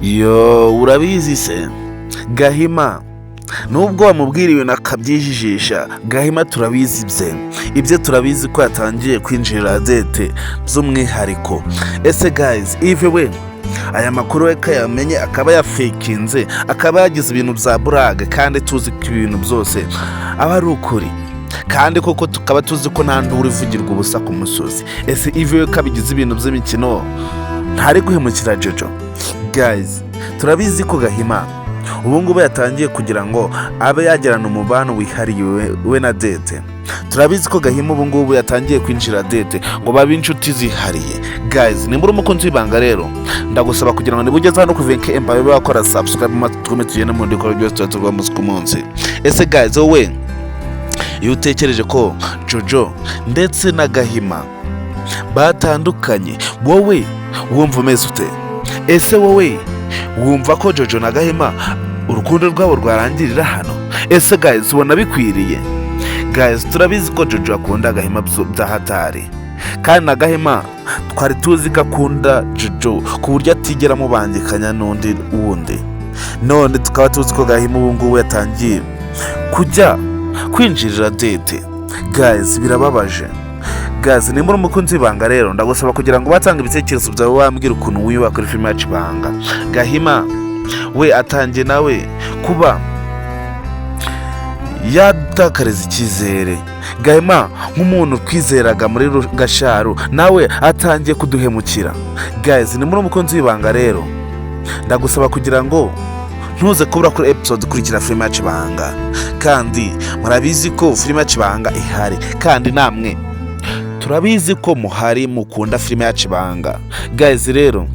Yo urabizi se Gahima nubwo wamubwira ibintu akabyijijisha, Gahima turabizi ibyo turabizi ko yatangiye kwinjirira dete by'umwihariko. Ese guys, ive we aya makuru we kayamenye akaba yafakinze, akaba yagize ibintu bya burage, kandi tuzi ko ibintu byose aba ari ukuri, kandi koko tukaba tuzi ko nta nduru ivugirwa ubusa ku musozi. Ese ive we kabigize ibintu by'imikino ntari guhemukira Jojo? Guys, turabizi ko Gahima ubu ngubu yatangiye kugira ngo abe yagirana umubano wihariye we na dete. Turabizi ko Gahima ubu ngubu yatangiye kwinjira dete ngo babe inshuti zihariye. Guys, nimba uri umukunzi w'ibanga rero ndagusaba kugira ngo nibugeze hano ku Venke Empire bakora subscribe matugome tugende mu ndikoro byose turwa munsi ku munsi. Ese guys, wowe iyo utekereje ko Jojo ndetse na Gahima batandukanye, wowe wumva umeze ute? Ese wowe wumva ko Jojo na Gahima urukundo rwabo rwarangirira hano? Ese guys, ubona bikwiriye? Guys, turabizi ko Jojo akunda Gahima byahatari, kandi na Gahima twari tuzi ko akunda Jojo ku buryo atigera mubangikanya n'undi wundi. None tukaba tuzi ko Gahima ubu ngubu yatangiye kujya kwinjirira dete. Guys, birababaje. Guys, nimba uri umukunzi w'ibanga rero ndagusaba kugira ngo batanga ibitekerezo byawe, wambwira ukuntu wiyubaka kuri filime yacu Ibanga. Gahima we atangiye nawe kuba yadakareza icyizere. Gahima nk'umuntu twizeraga muri Gasharu nawe atangiye kuduhemukira. Guys, nimba uri umukunzi w'ibanga rero ndagusaba kugira ngo ntuze kubura kuri episode kurikira filime yacu Ibanga, kandi murabizi ko filime yacu Ibanga ihari, kandi namwe turabizi ko muhari mukunda filime yacu Ibanga. Guys, rero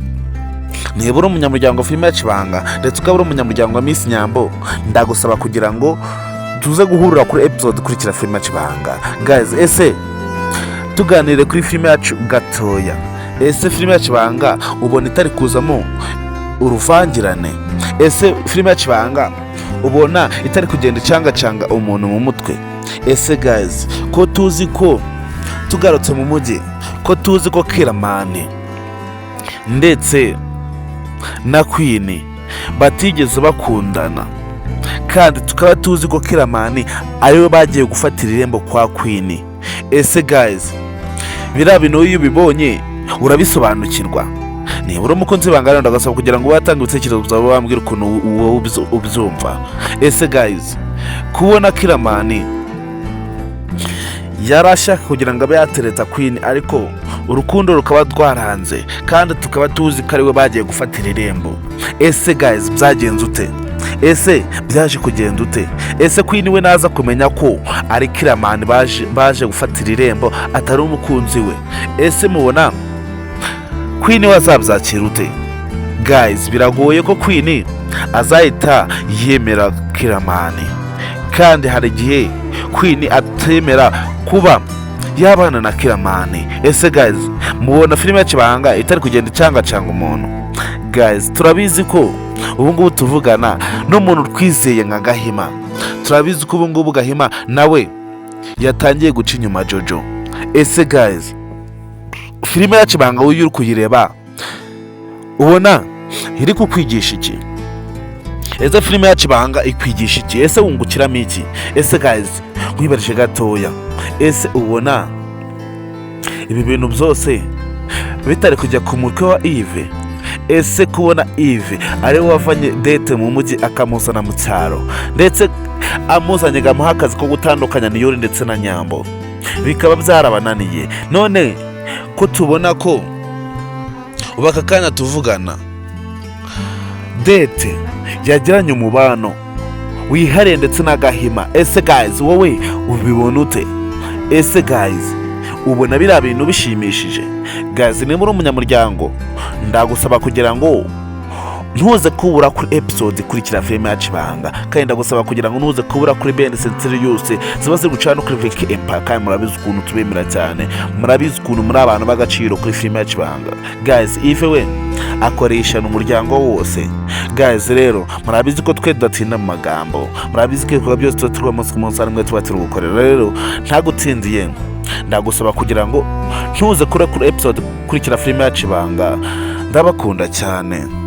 niba uri umunyamuryango wa filime yacu Ibanga ndetse ukaba uri umunyamuryango wa Miss Nyambo, ndagusaba kugira ngo tuze guhurira kuri episode kurikira filime yacu Ibanga. Guys, ese tuganire kuri filime yacu gatoya. Ese filime yacu Ibanga ubona itari kuzamo uruvangirane? Ese filime yacu Ibanga ubona itari kugenda icangacanga umuntu mu mutwe? Ese guys, ko tuzi ko tugarutse mu mujyi, ko tuzi ko Kiramani ndetse na Queen batigeze bakundana, kandi tukaba tuzi ko Kiramani ariwe bagiye gufatira irembo kwa Queen. Ese guys, biriya bintu iyo ubibonye urabisobanukirwa? Niba uri umukunzi w'ibanga rero ndagasaba kugira ngo watange ibitekerezo byawe, wambwira ukuntu wowe ubyumva. Ese guys, kubona Kiramani yarashaka kugira ngo abe yatereta Queen, ariko urukundo rukaba rwaranze, kandi tukaba tuzi ko ariwe bagiye gufatira irembo. Ese guys, byagenze ute? Ese byaje kugenda ute? Ese Queen we naza kumenya ko ari Kiramani baje gufatira irembo atari umukunzi we, ese mubona Queen we azabyakira ute? Guys, biragoye ko Queen azahita yemera Kiramani, kandi hari igihe Queen atemera kuba yabana na Kiramani. Ese guys, mubona filime yacu Ibanga itari kugenda icangacanga umuntu? Guys, turabizi ko ubu ngubu tuvugana n'umuntu twizeye nka Gahima. Turabizi ko ubu ngubu Gahima nawe yatangiye guca inyuma Jojo. Ese guys, filime yacu Ibanga wowe uri kuyireba ubona iri kukwigisha iki? Ese filime yacu Ibanga ikwigisha iki? Ese wungukiramo iki? Ese guys, nkwibarije gatoya, ese ubona ibi bintu byose bitari kujya ku mutwe wa Yves? Ese kubona Yves ari we wavanye dete mu mujyi akamuzana mu cyaro, ndetse amuzanye gamuha akazi ko gutandukanya Niyori ndetse na Nyambo, bikaba byarabananiye. None ko tubona ko ubu aka kanya tuvugana dete yagiranye umubano wihariye ndetse na Gahima. Ese guys, wowe ubibona ute? Ese guys, ubona biriya bintu bishimishije? Guys, niba uri umunyamuryango ndagusaba kugira ngo ntuze kubura kuri episode kurikira filime yacu Ibanga, kandi ndagusaba kugira ngo ntuze kubura kuri bene sentire yose ziba ziri gucana kuri Venke Empire, kandi murabizi ukuntu tubemera cyane, murabizi ukuntu muri abantu b'agaciro kuri filime yacu Ibanga. Guys, Yves we akoresha umuryango wose. Guys, rero murabizi ko twe tudatinda mu magambo, murabizi ko ibikorwa byose tuba turi umunsi ku munsi ari mwe tuba turi gukorera. Rero ntagutsindiye ndagusaba kugira ngo ntuze kure kuri episode kurikira filime yacu Ibanga. Ndabakunda cyane.